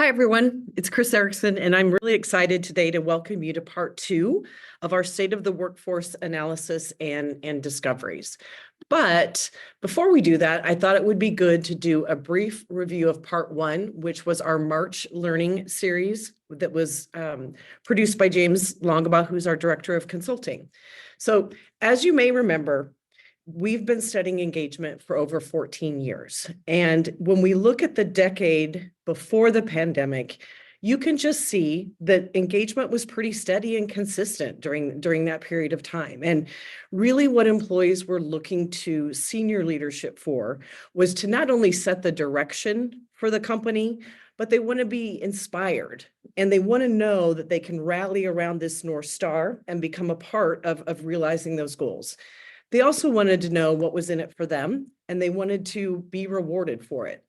Hi, everyone. It's Chris Erickson, and I'm really excited today to welcome you to part two of our State of the Workforce analysis and discoveries. But before we do that, I thought it would be good to do a brief review of part one, which was our March Learning series that was produced by James Longabaugh, who's our Director of Consulting. So as you may remember, we've been studying engagement for over 14 years. And when we look at the decade before the pandemic, you can just see that engagement was pretty steady and consistent during that period of time. And really what employees were looking to senior leadership for was to not only set the direction for the company, but they want to be inspired and they want to know that they can rally around this North Star and become a part of realizing those goals. They also wanted to know what was in it for them, and they wanted to be rewarded for it.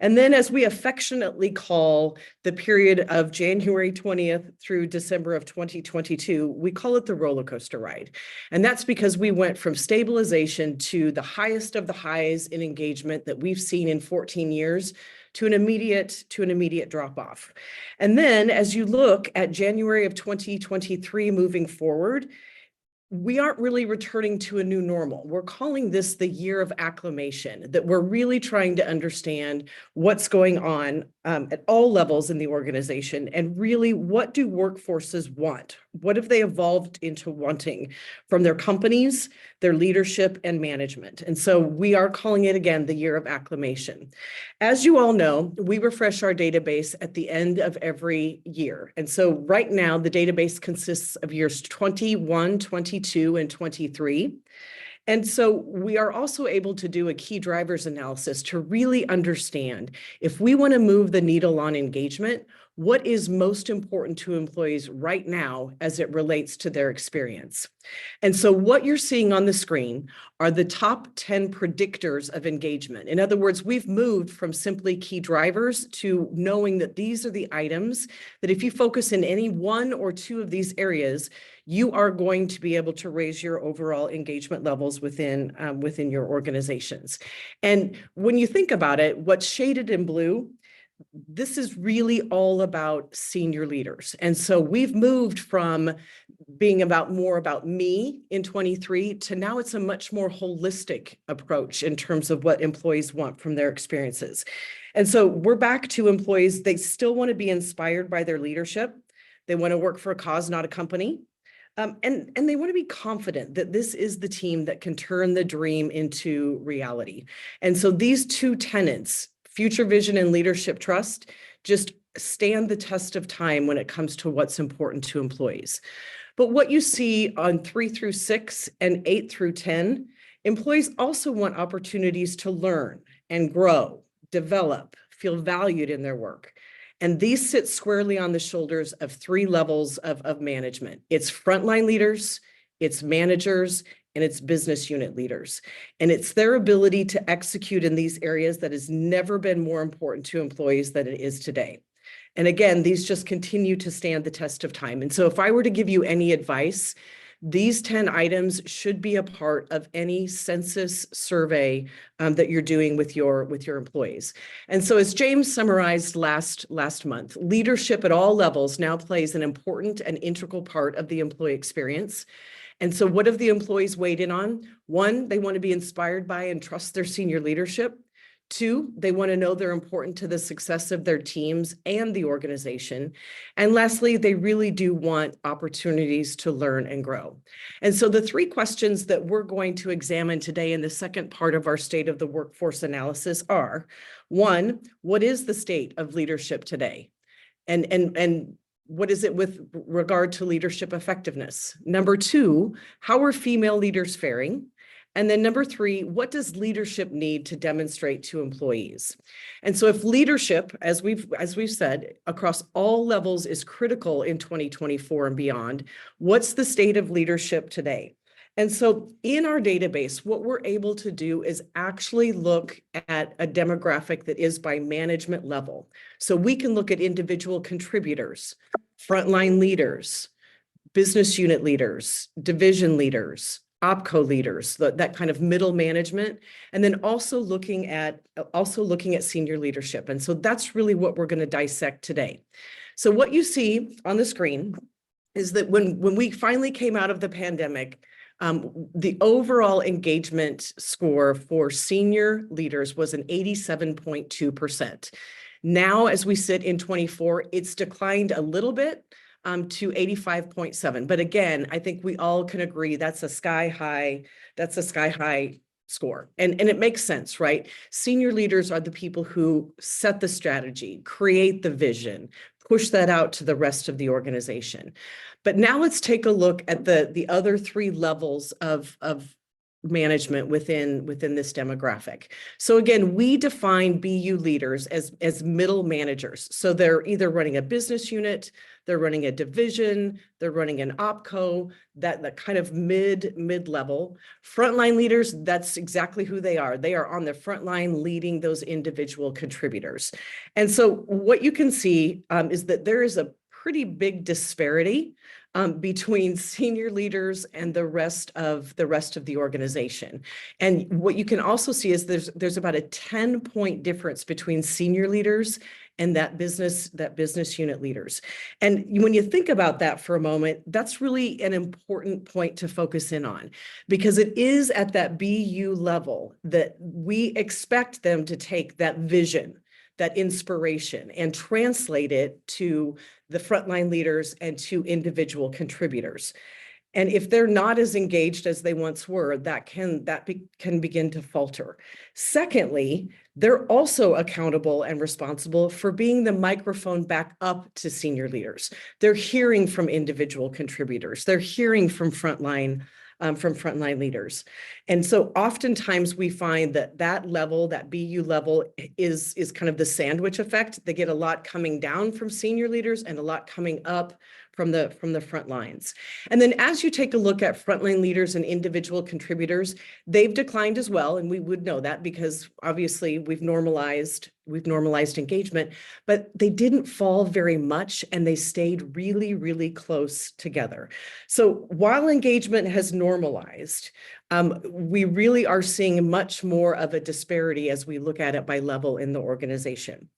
And then, as we affectionately call the period of January 20th through December of 2022, we call it the roller coaster ride. And that's because we went from stabilization to the highest of the highs in engagement that we've seen in 14 years to an immediate drop off. And then, as you look at January of 2023 moving forward, we aren't really returning to a new normal. We're calling this the year of acclimation, that we're really trying to understand what's going on at all levels in the organization and really what do workforces want? What have they evolved into wanting from their companies, their leadership and management? And so we are calling it again, the year of acclimation. As you all know, we refresh our database at the end of every year. And so right now the database consists of years 21, 22, and 23. And so we are also able to do a key drivers analysis to really understand if we want to move the needle on engagement, what is most important to employees right now as it relates to their experience. And so what you're seeing on the screen are the top 10 predictors of engagement. In other words, we've moved from simply key drivers to knowing that these are the items that if you focus in any one or two of these areas, you are going to be able to raise your overall engagement levels within your organizations. And when you think about it, what's shaded in blue, this is really all about senior leaders. And so we've moved from being more about me in 23 to now it's a much more holistic approach in terms of what employees want from their experiences. And so we're back to employees. They still want to be inspired by their leadership. They want to work for a cause, not a company. And they want to be confident that this is the team that can turn the dream into reality. And so these two tenets, future vision and leadership trust, just stand the test of time when it comes to what's important to employees. But what you see on 3 through 6 and 8 through 10, employees also want opportunities to learn and grow, develop, feel valued in their work. And these sit squarely on the shoulders of 3 levels of management. It's frontline leaders, it's managers, and it's business unit leaders. And it's their ability to execute in these areas that has never been more important to employees than it is today. And again, these just continue to stand the test of time. And so if I were to give you any advice, these 10 items should be a part of any census survey that you're doing with your employees. And so as James summarized last month, leadership at all levels now plays an important and integral part of the employee experience. And so what have the employees weighed in on? 1, they want to be inspired by and trust their senior leadership. 2, they want to know they're important to the success of their teams and the organization. And lastly, they really do want opportunities to learn and grow. And so the 3 questions that we're going to examine today in the second part of our State of the Workforce analysis are, 1, what is the state of leadership today? And what is it with regard to leadership effectiveness? Number 2, how are female leaders faring? And then number 3, what does leadership need to demonstrate to employees? And so if leadership, as we've said, across all levels is critical in 2024 and beyond, what's the state of leadership today? And so in our database, what we're able to do is actually look at a demographic that is by management level. So we can look at individual contributors, frontline leaders, business unit leaders, division leaders, OpCo leaders, that kind of middle management, and then also looking at senior leadership. And so that's really what we're going to dissect today. So what you see on the screen is that when we finally came out of the pandemic, the overall engagement score for senior leaders was an 87.2%. Now, as we sit in 24, it's declined a little bit to 85.7. But again, I think we all can agree that's a sky high score. And it makes sense, right? Senior leaders are the people who set the strategy, create the vision, push that out to the rest of the organization. But now let's take a look at the other three levels of management within this demographic. So again, we define BU leaders as middle managers. So they're either running a business unit, they're running a division, they're running an OpCo, that kind of mid-level. Frontline leaders, that's exactly who they are. They are on the front line leading those individual contributors. And so what you can see is that there is a pretty big disparity between senior leaders and the rest of the organization. And what you can also see is there's about a 10-point difference between senior leaders and that business unit leaders. And when you think about that for a moment, that's really an important point to focus in on, because it is at that BU level that we expect them to take that vision, that inspiration, and translate it to the frontline leaders and to individual contributors. And if they're not as engaged as they once were, that can begin to falter. Secondly, they're also accountable and responsible for being the microphone back up to senior leaders. They're hearing from individual contributors. They're hearing from frontline leaders. And so oftentimes we find that level, that BU level, is kind of the sandwich effect. They get a lot coming down from senior leaders and a lot coming up from the front lines. And then as you take a look at frontline leaders and individual contributors, they've declined as well. And we would know that because obviously we've normalized engagement, but they didn't fall very much and they stayed really, really close together. So while engagement has normalized, we really are seeing much more of a disparity as we look at it by level in the organization.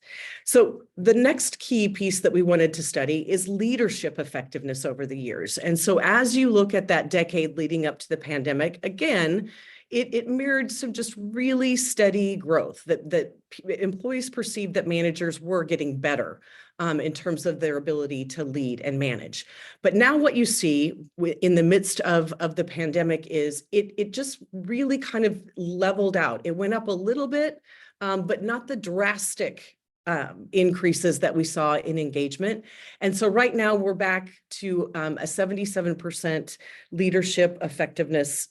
So the next key piece that we wanted to study is leadership effectiveness over the years. And so as you look at that decade leading up to the pandemic, again, it mirrored some just really steady growth that employees perceived that managers were getting better in terms of their ability to lead and manage. But now what you see in the midst of the pandemic is it just really kind of leveled out. It went up a little bit, but not the drastic increases that we saw in engagement. And so right now we're back to a 77% leadership effectiveness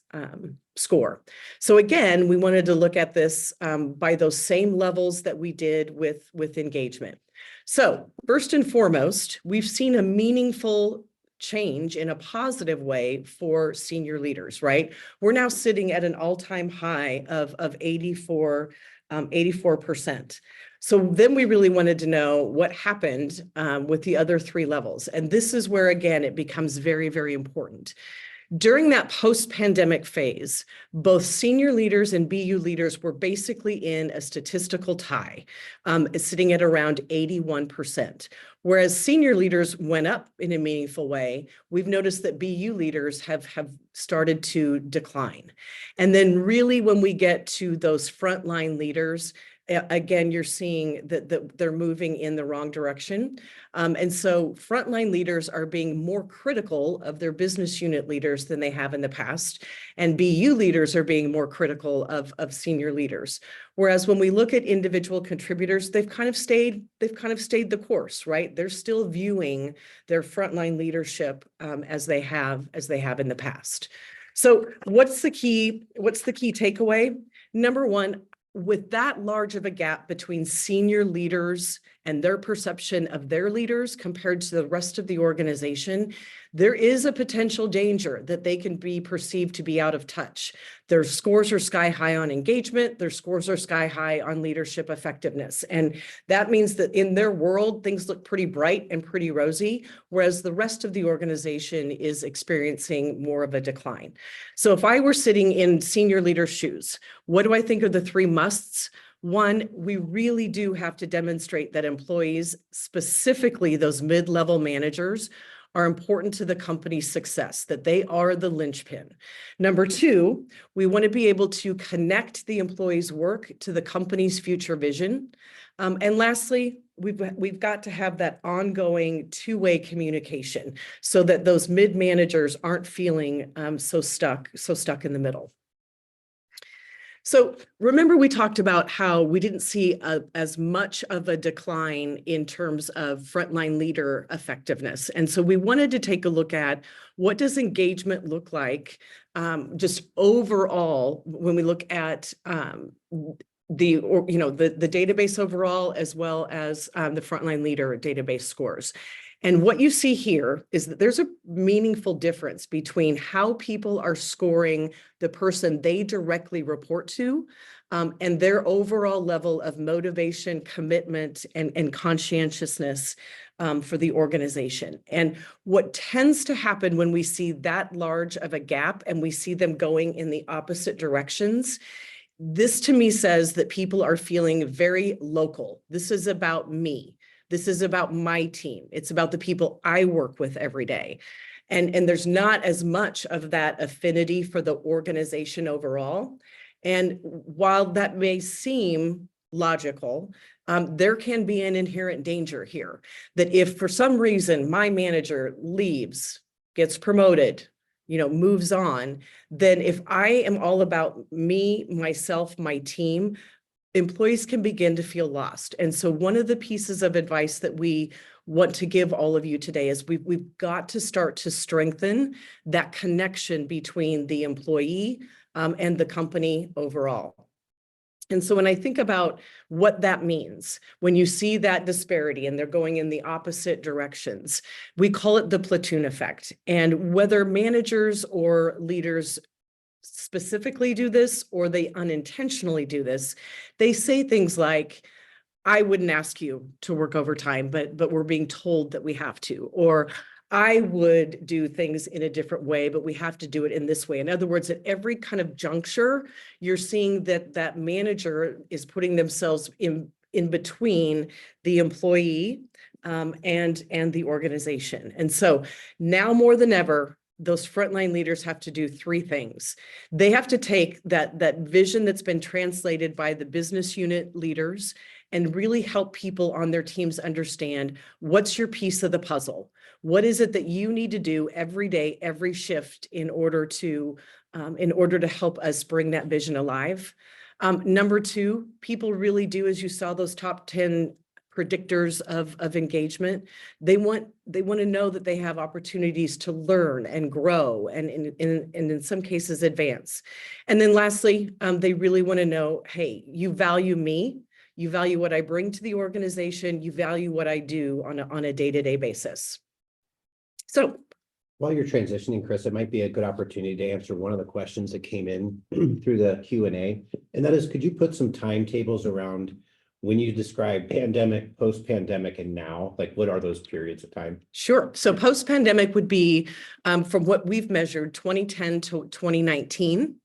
score. So again, we wanted to look at this by those same levels that we did with engagement. So first and foremost, we've seen a meaningful change in a positive way for senior leaders, right? We're now sitting at an all-time high of 84%. So then we really wanted to know what happened with the other three levels. And this is where, again, it becomes very, very important. During that post-pandemic phase, both senior leaders and BU leaders were basically in a statistical tie, sitting at around 81%. Whereas senior leaders went up in a meaningful way, we've noticed that BU leaders have started to decline. And then really when we get to those frontline leaders, again, you're seeing that they're moving in the wrong direction. And so frontline leaders are being more critical of their business unit leaders than they have in the past. And BU leaders are being more critical of senior leaders. Whereas when we look at individual contributors, they've kind of stayed the course, right? They're still viewing their frontline leadership as they have in the past. So what's the key takeaway? Number one, with that large of a gap between senior leaders and their perception of their leaders compared to the rest of the organization, there is a potential danger that they can be perceived to be out of touch. Their scores are sky high on engagement. Their scores are sky high on leadership effectiveness. And that means that in their world, things look pretty bright and pretty rosy, whereas the rest of the organization is experiencing more of a decline. So if I were sitting in senior leader shoes, what do I think are the three musts? One, we really do have to demonstrate that employees, specifically those mid-level managers, are important to the company's success, that they are the linchpin. Number two, we want to be able to connect the employee's work to the company's future vision. And lastly, we've got to have that ongoing two-way communication so that those mid-managers aren't feeling so stuck in the middle. So remember, we talked about how we didn't see as much of a decline in terms of frontline leader effectiveness. And so we wanted to take a look at what does engagement look like just overall when we look at the database overall, as well as the frontline leader database scores. And what you see here is that there's a meaningful difference between how people are scoring the person they directly report to and their overall level of motivation, commitment, and conscientiousness for the organization. And what tends to happen when we see that large of a gap and we see them going in the opposite directions, this to me says that people are feeling very local. This is about me. This is about my team. It's about the people I work with every day. And there's not as much of that affinity for the organization overall. And while that may seem logical, there can be an inherent danger here that if for some reason my manager leaves, gets promoted, moves on, then if I am all about me, myself, my team, employees can begin to feel lost. And so one of the pieces of advice that we want to give all of you today is we've got to start to strengthen that connection between the employee and the company overall. And so when I think about what that means, when you see that disparity and they're going in the opposite directions, we call it the platoon effect. And whether managers or leaders specifically do this or they unintentionally do this, they say things like, I wouldn't ask you to work overtime, but we're being told that we have to, or I would do things in a different way, but we have to do it in this way. In other words, at every kind of juncture, you're seeing that manager is putting themselves in between the employee and the organization. And so now more than ever, those frontline leaders have to do three things. They have to take that vision that's been translated by the business unit leaders and really help people on their teams understand what's your piece of the puzzle. What is it that you need to do every day, every shift in order to help us bring that vision alive? Number two, people really do, as you saw those top 10 predictors of engagement, they want to know that they have opportunities to learn and grow and in some cases advance. And then lastly, they really want to know, hey, you value me, you value what I bring to the organization, you value what I do on a day-to-day basis. So while you're transitioning, Chris, it might be a good opportunity to answer one of the questions that came in through the Q&A. And that is, could you put some timetables around when you describe pandemic, post-pandemic, and now, like what are those periods of time? Sure. So post-pandemic would be from what we've measured, 2010 to 2019.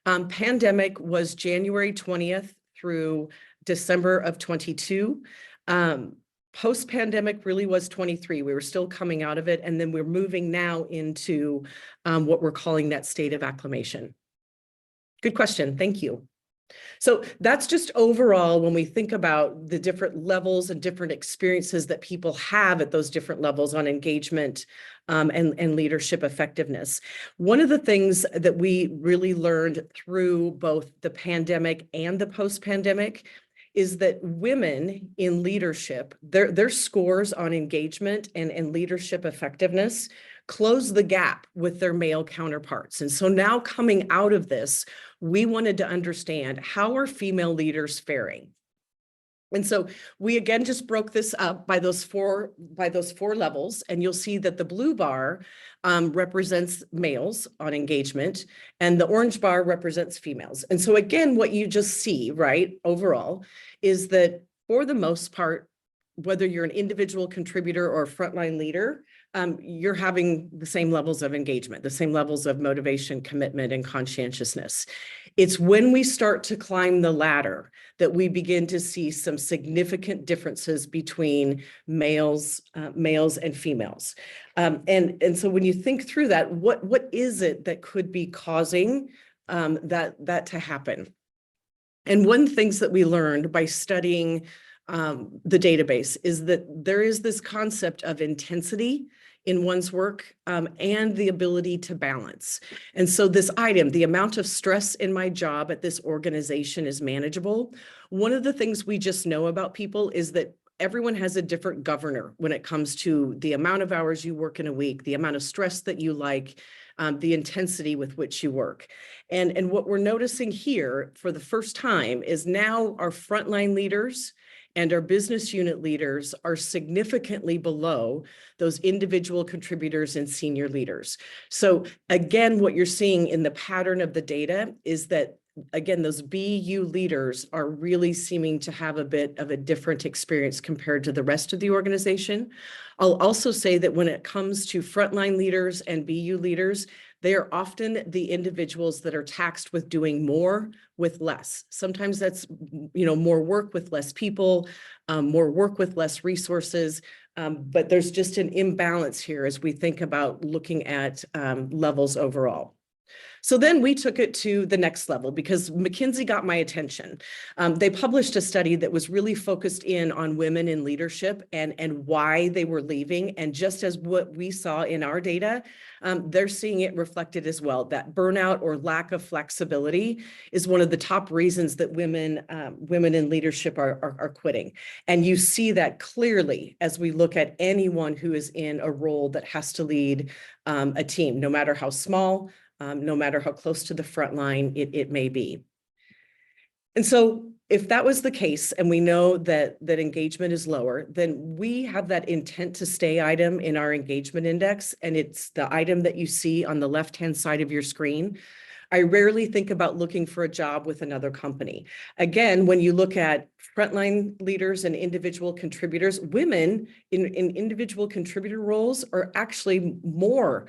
Pandemic was January 20th through December of 22. Post-pandemic really was 23. We were still coming out of it. And then we're moving now into what we're calling that state of acclimation. Good question. Thank you. So that's just overall when we think about the different levels and different experiences that people have at those different levels on engagement and leadership effectiveness. One of the things that we really learned through both the pandemic and the post-pandemic is that women in leadership, their scores on engagement and leadership effectiveness close the gap with their male counterparts. And so now coming out of this, we wanted to understand, how are female leaders faring? And so we again just broke this up by those four levels, and you'll see that the blue bar represents males on engagement, and the orange bar represents females. And so again, what you just see, right, overall, is that for the most part, whether you're an individual contributor or a frontline leader, you're having the same levels of engagement, the same levels of motivation, commitment, and conscientiousness. It's when we start to climb the ladder that we begin to see some significant differences between males and females. And so when you think through that, what is it that could be causing that to happen? And one of the things that we learned by studying the database is that there is this concept of intensity in one's work and the ability to balance. And so this item, the amount of stress in my job at this organization is manageable. One of the things we just know about people is that everyone has a different governor when it comes to the amount of hours you work in a week, the amount of stress that you like, the intensity with which you work. And what we're noticing here for the first time is now our frontline leaders and our business unit leaders are significantly below those individual contributors and senior leaders. So again, what you're seeing in the pattern of the data is that, again, those BU leaders are really seeming to have a bit of a different experience compared to the rest of the organization. I'll also say that when it comes to frontline leaders and BU leaders, they are often the individuals that are taxed with doing more with less. Sometimes that's, more work with less people, more work with less resources. But there's just an imbalance here as we think about looking at levels overall. So then we took it to the next level because McKinsey got my attention. They published a study that was really focused in on women in leadership and why they were leaving. And just as what we saw in our data, they're seeing it reflected as well. That burnout or lack of flexibility is one of the top reasons that women in leadership are quitting. And you see that clearly as we look at anyone who is in a role that has to lead a team, no matter how small, no matter how close to the front line it may be. And so if that was the case, and we know that engagement is lower, then we have that intent to stay item in our engagement index, and it's the item that you see on the left-hand side of your screen. I rarely think about looking for a job with another company. Again, when you look at frontline leaders and individual contributors, women in individual contributor roles are actually more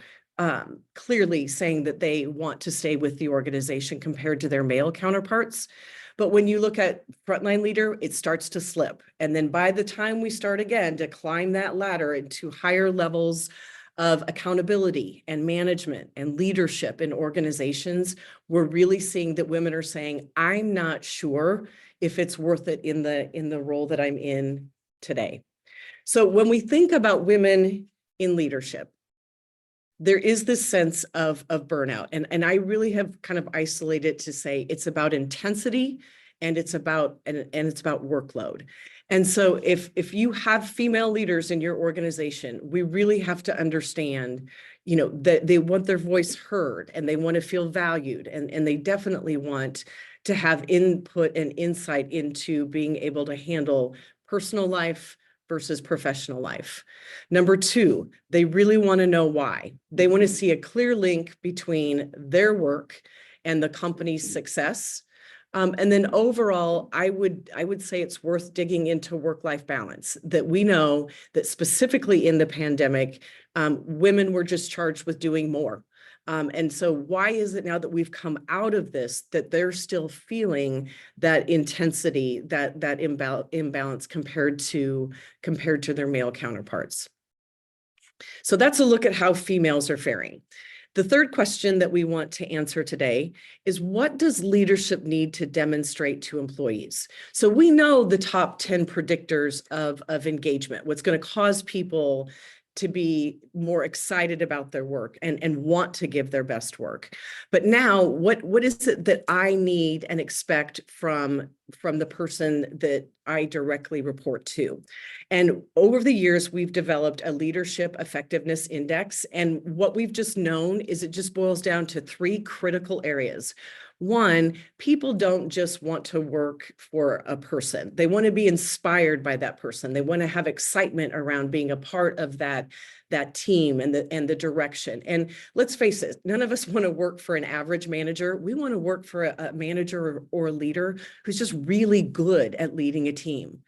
clearly saying that they want to stay with the organization compared to their male counterparts. But when you look at frontline leader, it starts to slip. And then by the time we start again to climb that ladder into higher levels of accountability and management and leadership in organizations, we're really seeing that women are saying, I'm not sure if it's worth it in the role that I'm in today. So when we think about women in leadership, there is this sense of burnout. And I really have kind of isolated to say it's about intensity and it's about workload. And so if you have female leaders in your organization, we really have to understand, that they want their voice heard and they want to feel valued, and they definitely want to have input and insight into being able to handle personal life versus professional life. Number two, they really want to know why. They want to see a clear link between their work and the company's success. And then overall, I would say it's worth digging into work-life balance, that we know that specifically in the pandemic, women were just charged with doing more. And so why is it now that we've come out of this, that they're still feeling that intensity, that imbalance compared to their male counterparts? So that's a look at how females are faring. The third question that we want to answer today is, what does leadership need to demonstrate to employees? So we know the top 10 predictors of engagement, what's going to cause people to be more excited about their work and want to give their best work. But now, what is it that I need and expect from the person that I directly report to? And over the years, we've developed a leadership effectiveness index. And what we've just known is it just boils down to three critical areas. One, people don't just want to work for a person. They want to be inspired by that person. They want to have excitement around being a part of that team and the direction. And let's face it, none of us want to work for an average manager. We want to work for a manager or a leader who's just really good at leading a team.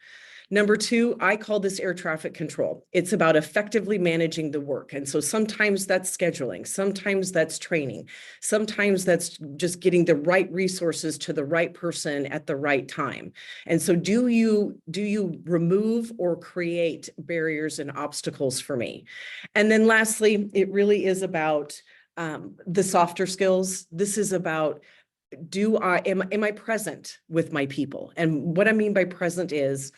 Number two, I call this air traffic control. It's about effectively managing the work. And so sometimes that's scheduling, sometimes that's training, sometimes that's just getting the right resources to the right person at the right time. And so do you remove or create barriers and obstacles for me? And then lastly, it really is about the softer skills. This is about am I present with my people? And what I mean by present is,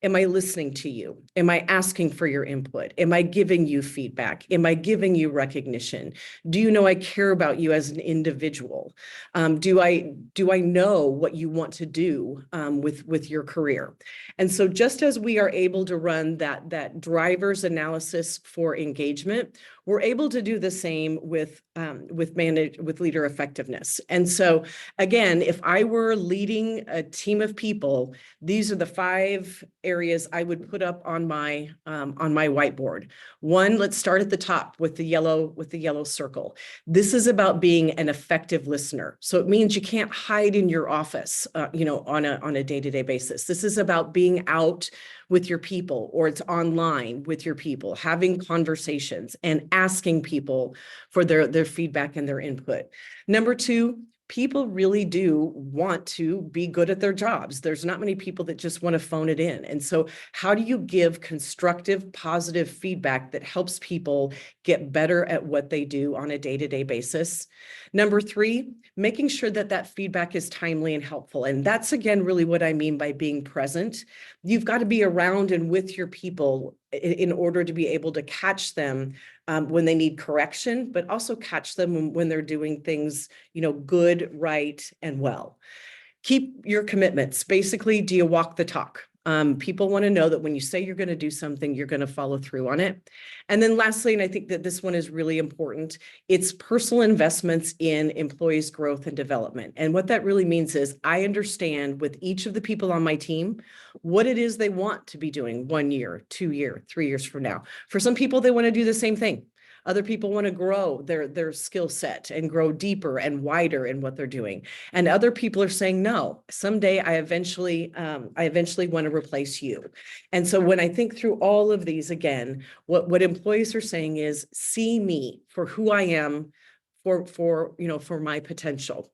am I listening to you? Am I asking for your input? Am I giving you feedback? Am I giving you recognition? Do you know I care about you as an individual? Do I know what you want to do with your career? And so just as we are able to run that driver's analysis for engagement, we're able to do the same with leader effectiveness. And so again, if I were leading a team of people, these are the 5 areas I would put up on my whiteboard. One, let's start at the top with the yellow circle. This is about being an effective listener. So it means you can't hide in your office, on a day-to-day basis. This is about being out with your people, or it's online with your people, having conversations and asking people for their feedback and their input. Number 2, people really do want to be good at their jobs. There's not many people that just want to phone it in. And so how do you give constructive, positive feedback that helps people get better at what they do on a day-to-day basis? Number 3, making sure that feedback is timely and helpful. And that's, again, really what I mean by being present. You've got to be around and with your people in order to be able to catch them when they need correction, but also catch them when they're doing things, good, right, and well. Keep your commitments. Basically, do you walk the talk? People want to know that when you say you're going to do something, you're going to follow through on it. And then lastly, and I think that this one is really important, it's personal investments in employees' growth and development. And what that really means is I understand with each of the people on my team what it is they want to be doing 1 year, 2 year, 3 years from now. For some people, they want to do the same thing. Other people want to grow their skill set and grow deeper and wider in what they're doing. And other people are saying, no, someday I eventually want to replace you. And so when I think through all of these, again, what employees are saying is, see me for who I am, for my potential.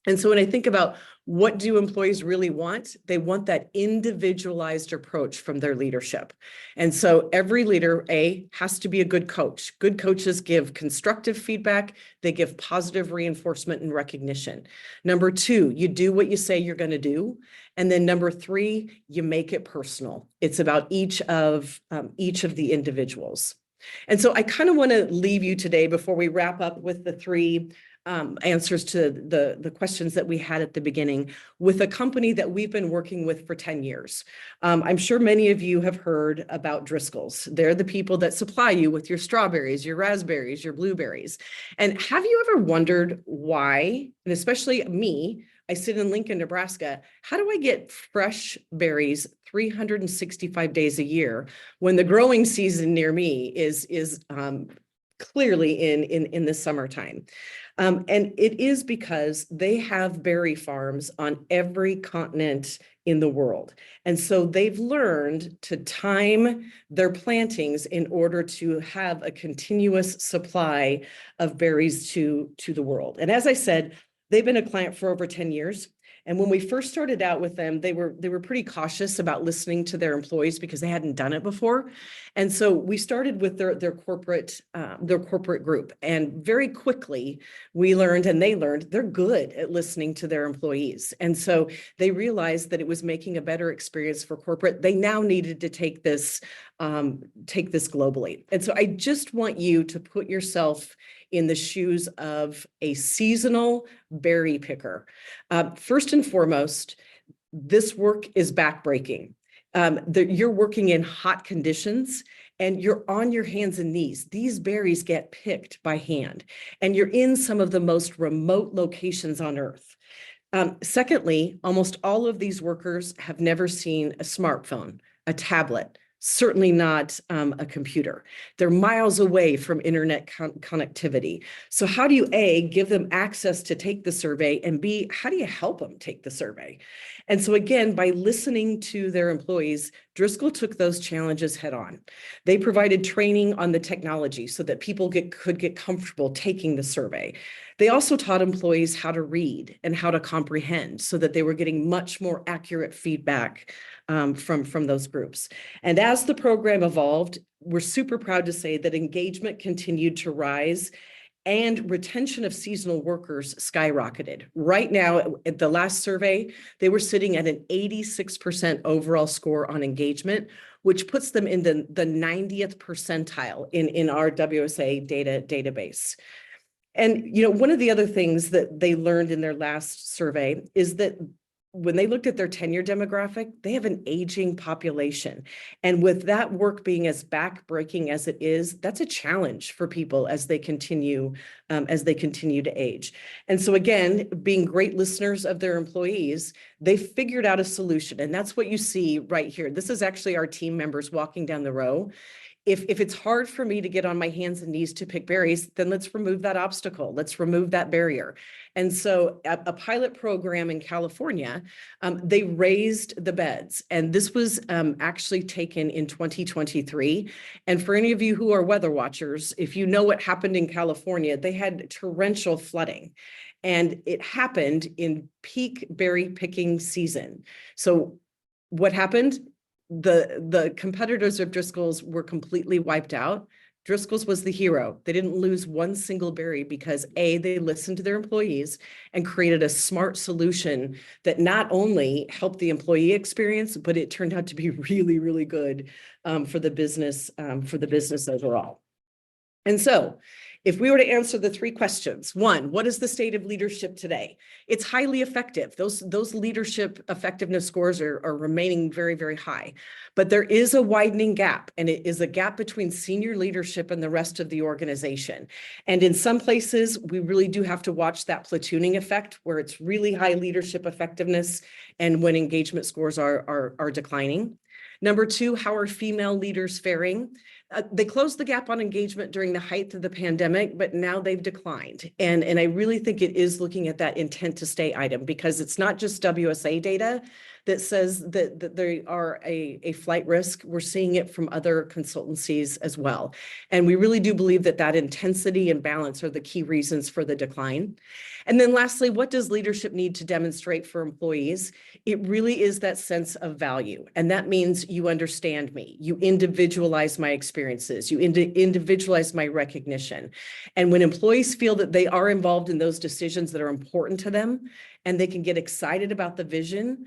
And so when I think about what do employees really want, they want that individualized approach from their leadership. And so every leader, has to be a good coach. Good coaches give constructive feedback. They give positive reinforcement and recognition. Number 2, you do what you say you're going to do. And then number 3, you make it personal. It's about each of the individuals. And so I kind of want to leave you today before we wrap up with the 3 answers to the questions that we had at the beginning with a company that we've been working with for 10 years. I'm sure many of you have heard about Driscoll's. They're the people that supply you with your strawberries, your raspberries, your blueberries. And have you ever wondered why, and especially me, I sit in Lincoln, Nebraska, how do I get fresh berries 365 days a year when the growing season near me is clearly in the summertime? And it is because they have berry farms on every continent in the world. And so they've learned to time their plantings in order to have a continuous supply of berries to the world. And as I said, they've been a client for over 10 years. And when we first started out with them, they were pretty cautious about listening to their employees because they hadn't done it before. And so we started with their corporate group. And very quickly we learned, and they learned, they're good at listening to their employees. And so they realized that it was making a better experience for corporate. They now needed to take this globally. And so I just want you to put yourself in the shoes of a seasonal berry picker. First and foremost, this work is backbreaking. You're working in hot conditions, and you're on your hands and knees. These berries get picked by hand, and you're in some of the most remote locations on earth. Secondly, almost all of these workers have never seen a smartphone, a tablet, certainly not a computer. They're miles away from internet connectivity. So how do you, A, give them access to take the survey, and B, how do you help them take the survey? And so again, by listening to their employees, Driscoll took those challenges head on. They provided training on the technology so that people could get comfortable taking the survey. They also taught employees how to read and how to comprehend so that they were getting much more accurate feedback from those groups. And as the program evolved, we're super proud to say that engagement continued to rise and retention of seasonal workers skyrocketed. Right now, at the last survey, they were sitting at an 86% overall score on engagement, which puts them in the 90th percentile in our WSA database. And, one of the other things that they learned in their last survey is that when they looked at their tenure demographic, they have an aging population. And with that work being as backbreaking as it is, that's a challenge for people as they continue to age. And so again, being great listeners of their employees, they figured out a solution. And that's what you see right here. This is actually our team members walking down the row. If it's hard for me to get on my hands and knees to pick berries, then let's remove that obstacle. Let's remove that barrier. And so a pilot program in California, they raised the beds. And this was actually taken in 2023. And for any of you who are weather watchers, if you know what happened in California, they had torrential flooding. And it happened in peak berry picking season. So what happened? The competitors of Driscoll's were completely wiped out. Driscoll's was the hero. They didn't lose one single berry because A, they listened to their employees and created a smart solution that not only helped the employee experience, but it turned out to be really, really good for the business overall. And so if we were to answer the three questions, one, what is the state of leadership today? It's highly effective. Those leadership effectiveness scores are remaining very, very high. But there is a widening gap, and it is a gap between senior leadership and the rest of the organization. And in some places, we really do have to watch that platooning effect where it's really high leadership effectiveness and when engagement scores are declining. Number two, how are female leaders faring? They closed the gap on engagement during the height of the pandemic, but now they've declined. And I really think it is looking at that intent to stay item, because it's not just WSA data that says that they are a flight risk. We're seeing it from other consultancies as well. And we really do believe that intensity and balance are the key reasons for the decline. And then lastly, what does leadership need to demonstrate for employees? It really is that sense of value. And that means you understand me, you individualize my experiences, you individualize my recognition. And when employees feel that they are involved in those decisions that are important to them, and they can get excited about the vision,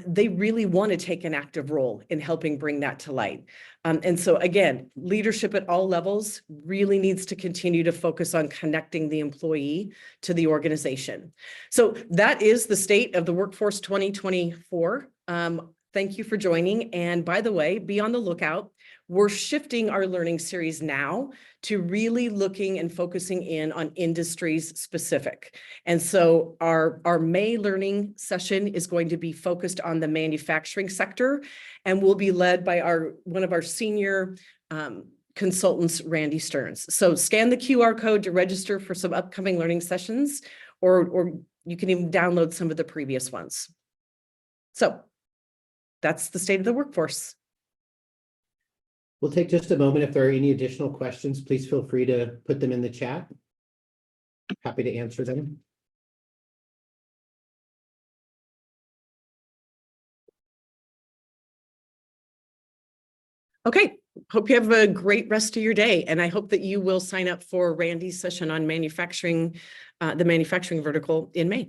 they really want to take an active role in helping bring that to light. And so again, leadership at all levels really needs to continue to focus on connecting the employee to the organization. So that is the state of the workforce 2024. Thank you for joining. And by the way, be on the lookout. We're shifting our learning series now to really looking and focusing in on industries specific. And so our May learning session is going to be focused on the manufacturing sector and will be led by one of our senior consultants, Randy Stearns. So scan the QR code to register for some upcoming learning sessions, or you can even download some of the previous ones. So that's the state of the workforce. We'll take just a moment. If there are any additional questions, please feel free to put them in the chat. Happy to answer them. Okay, hope you have a great rest of your day. And I hope that you will sign up for Randy's session on manufacturing, the manufacturing vertical in May.